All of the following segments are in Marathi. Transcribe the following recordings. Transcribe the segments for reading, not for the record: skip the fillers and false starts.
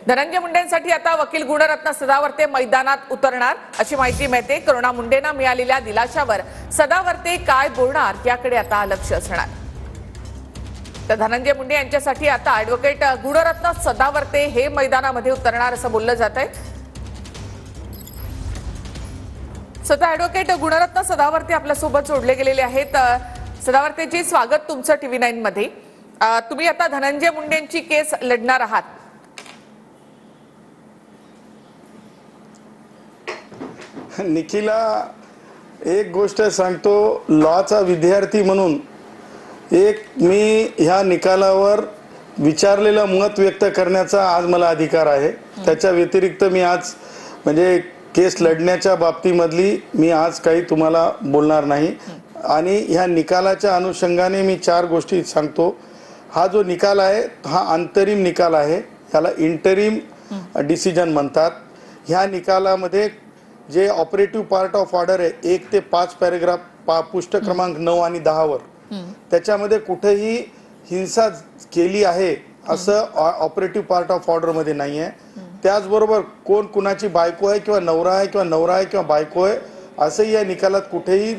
धनंजय मुंडेंसाठी आता वकील गुणरत्न सदावर्ते मैदानात उतरणार अशी माहिती मिळते। करुणा मुंडेंना मिळालेल्या दिलाशावर सदावर्ते काय बोलणार याकडे आता लक्ष असणार। तर धनंजय मुंडे यांच्यासाठी आता ॲडव्होकेट गुणरत्न सदावर्ते हे मैदानामध्ये उतरणार असं बोललं जात आहे। सध्या ॲडव्होकेट गुणरत्न सदावर्ते आपल्यासोबत जोडले गेलेले आहेत। सदावर्तेजी, स्वागत तुमचं TV9 मध्ये। तुम्ही आता धनंजय मुंडेंची केस लढणार आहात। निखिला, एक गोष्ट सांगतो, लॉचा विद्यार्थी म्हणून मी ह्या निकालावर विचारलेलं मत व्यक्त करण्याचा आज मला अधिकार आहे। त्याच्या व्यतिरिक्त मी आज म्हणजे केस लढण्याच्या बाबतीमधली मी आज काही तुम्हाला बोलणार नाही। आणि ह्या निकालाच्या अनुषंगाने मी 4 गोष्टी सांगतो। हा जो निकाल आहे हा अंतरिम निकाल आहे, याला इंटरिम डिसिजन म्हणतात। ह्या निकालामध्ये जे ऑपरेटिव्ह पार्ट ऑफ ऑर्डर आहे 1 ते 5 पॅराग्राफ पृष्ठ क्रमांक 9 आणि 10 वर त्याच्यामध्ये कुठेही हिंसा केली आहे असं ऑपरेटिव्ह पार्ट ऑफ ऑर्डर मध्ये नाही आहे। त्याचबरोबर कोण कुणाची बायको आहे किंवा नवरा आहे किंवा नवरा आहे किंवा बायको आहे असंही या निकालात कुठेही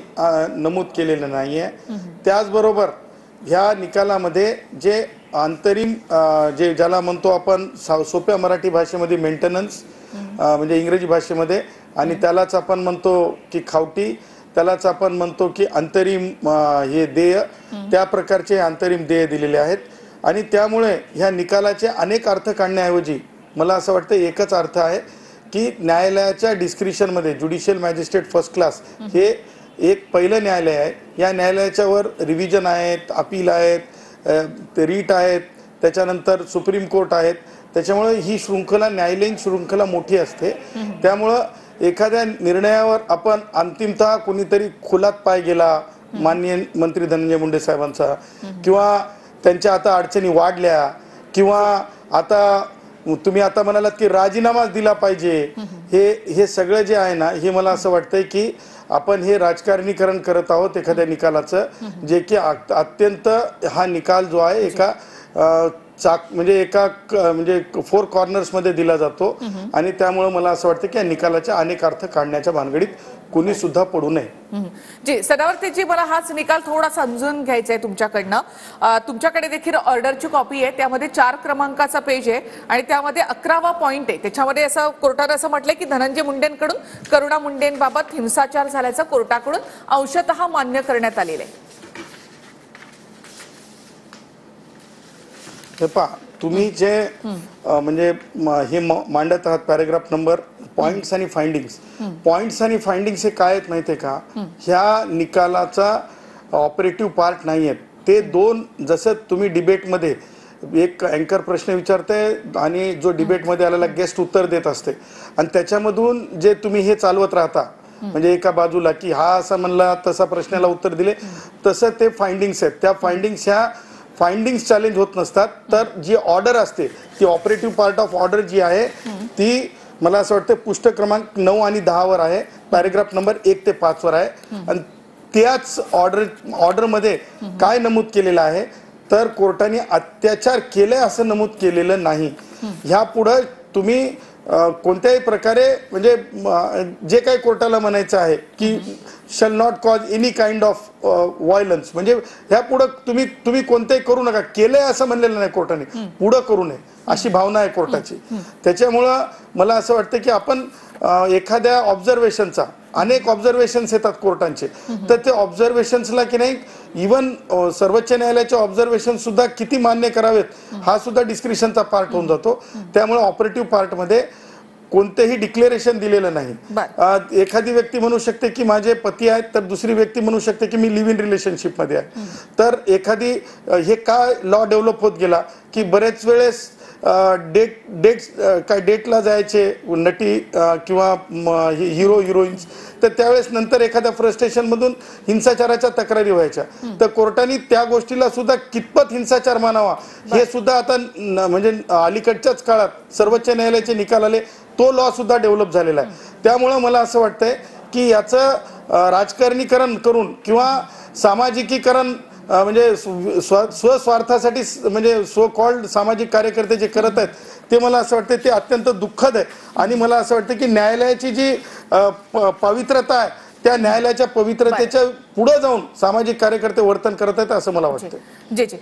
नमूद केलेलं नाही आहे। त्याचबरोबर ह्या निकालामध्ये जे अंतरिम जे ज्याला म्हणतो आपण सोप्या मराठी भाषेमध्ये मेंटेनन्स म्हणजे इंग्रजी भाषेमध्ये, आणि त्यालाच आपण म्हणतो की खावटी, त्यालाच आपण म्हणतो की अंतरिम हे देय, त्या प्रकारचे अंतरिम देय दिलेले आहेत। आणि त्यामुळे ह्या निकालाचे अनेक अर्थ काढण्याऐवजी मला असं वाटतं एकच अर्थ आहे की न्यायालयाच्या डिस्क्रिशनमध्ये ज्युडिशियल मॅजिस्ट्रेट फर्स्ट क्लास हे एक पहिलं न्यायालय आहे। या न्यायालयाच्या वर रिव्हिजन आहेत, अपील आहेत, रीट आहेत, त्याच्यानंतर सुप्रीम कोर्ट आहेत। त्याच्यामुळे ही शृंखला, न्यायालयीन शृंखला मोठी असते। त्यामुळं एखाद्या निर्णयावर आपण अंतिमतः कोणीतरी खुलात पाय गेला, माननीय मंत्री धनंजय मुंडे साहेबांचा, किंवा त्यांच्या आता अडचणी वाढल्या, किंवा आता तुम्ही आता म्हणालात की राजीनामाच दिला पाहिजे, हे सगळं जे आहे ना, हे मला असं वाटतंय की आपण हे राजकारणीकरण करत आहोत एखाद्या निकालाचं, जे की अत्यंत हा निकाल जो आहे एका म्हणजे एका म्हणजे 4 कॉर्नर्स मध्ये दिला जातो। आणि त्यामुळे मला असं वाटतं की या निकालाचे अनेक अर्थ काढण्याच्या भानगडीत कोणी सुद्धा पडू नये। जी सदावर्तेजी, मला हाच निकाल थोडा समजून घ्यायचा आहे तुमच्याकडनं। तुमच्याकडे देखील ऑर्डरची कॉपी आहे, त्यामध्ये 4 क्रमांकाचा पेज आहे आणि त्यामध्ये 11वा पॉइंट आहे। त्याच्यामध्ये असं कोर्टाने असं म्हटलंय की धनंजय मुंडेंकडून करुणा मुंडेंबाबत हिंसाचार झाल्याचं कोर्टाकडून अंशतः मान्य करण्यात आलेलं आहे। हे पहा, तुम्ही जे म्हणजे हे मांडत आहात पॅराग्राफ नंबर पॉइंट्स आणि फाइंडिंग्स हे काय आहेत माहिती आहे का? ह्या निकालाचा ऑपरेटिव्ह पार्ट नाही आहेत ते 2। जसं तुम्ही डिबेटमध्ये एक अँकर प्रश्न विचारते आणि जो डिबेटमध्ये आलेला गेस्ट उत्तर देत असते, आणि त्याच्यामधून जे तुम्ही हे चालवत राहता म्हणजे एका बाजूला की हा असा म्हणला तसा प्रश्नाला उत्तर दिले, तसं ते फाइंडिंग्स आहेत। त्या फाइंडिंग्स चॅलेंज होत नसतात, तर जी ऑर्डर असते ती ऑपरेटिव्ह पार्ट ऑफ ऑर्डर जी आहे ती मला असं वाटतं पृष्ठ क्रमांक 9 आणि 10 वर आहे, पॅराग्राफ नंबर 1 ते 5 वर आहे। आणि त्याच ऑर्डरमध्ये काय नमूद केलेलं आहे तर कोर्टाने अत्याचार केले असं नमूद केलेलं नाही। ह्या पुढे तुम्ही कोणत्याही प्रकारे म्हणजे जे काही कोर्टाला म्हणायचं आहे की shall not cause any kind of violence, म्हणजे ह्या पुढे तुम्ही कोणतेही करू नका, केलंय असं म्हणलेलं नाही कोर्टाने, पुढे करू नये अशी भावना आहे कोर्टाची। त्याच्यामुळं मला असं वाटतं की आपण एखाद्या ऑब्झर्वेशनचा, अनेक ऑब्झर्वेशन्स येतात कोर्टांचे, तर ते ऑब्झर्वेशन्सला की नाही इवन सर्वोच्च न्यायालयाचे ऑब्झर्वेशन सुद्धा किती मान्य करावेत हा सुद्धा डिस्क्रिशनचा पार्ट होऊन जातो। त्यामुळे ऑपरेटिव्ह पार्टमध्ये कोणतेही डिक्लेरेशन दिलेलं नाही। एखादी व्यक्ती म्हणू शकते की माझे पती आहेत, तर दुसरी व्यक्ती म्हणू शकते की मी लिव्ह इन रिलेशनशिप मध्ये आहे। तर एखादी हे काय लॉ डेव्हलप होत गेला की बरेच वेळेस डेटला जायचे नटी किंवा हिरो हिरोईन्स, तर त्यावेळेस नंतर एखाद्या फ्रस्ट्रेशन मधून हिंसाचाराच्या तक्रारी व्हायच्या, तर कोर्टाने त्या गोष्टीला सुद्धा कितपत हिंसाचार मानावा हे सुद्धा आता म्हणजे अलीकडच्याच काळात सर्वोच्च न्यायालयाचे निकाल आले, तो लॉ सुद्धा डेव्हलप झालेला आहे। त्यामुळे मला असं वाटतंय की याचं राजकारणीकरण करून किंवा सामाजिकीकरण म्हणजे स्वस्वार्थासाठी म्हणजे सो कॉल्ड सामाजिक कार्यकर्ते जे करत आहेत ते मला असं वाटतं ते अत्यंत दुःखद आहे. आणि मला असं वाटतं की न्यायालयाची जी पवित्रता आहे त्या न्यायालयाच्या पवित्रतेच्या पुढे जाऊन सामाजिक कार्यकर्ते वर्तन करत आहेत असं मला वाटतं. जी जी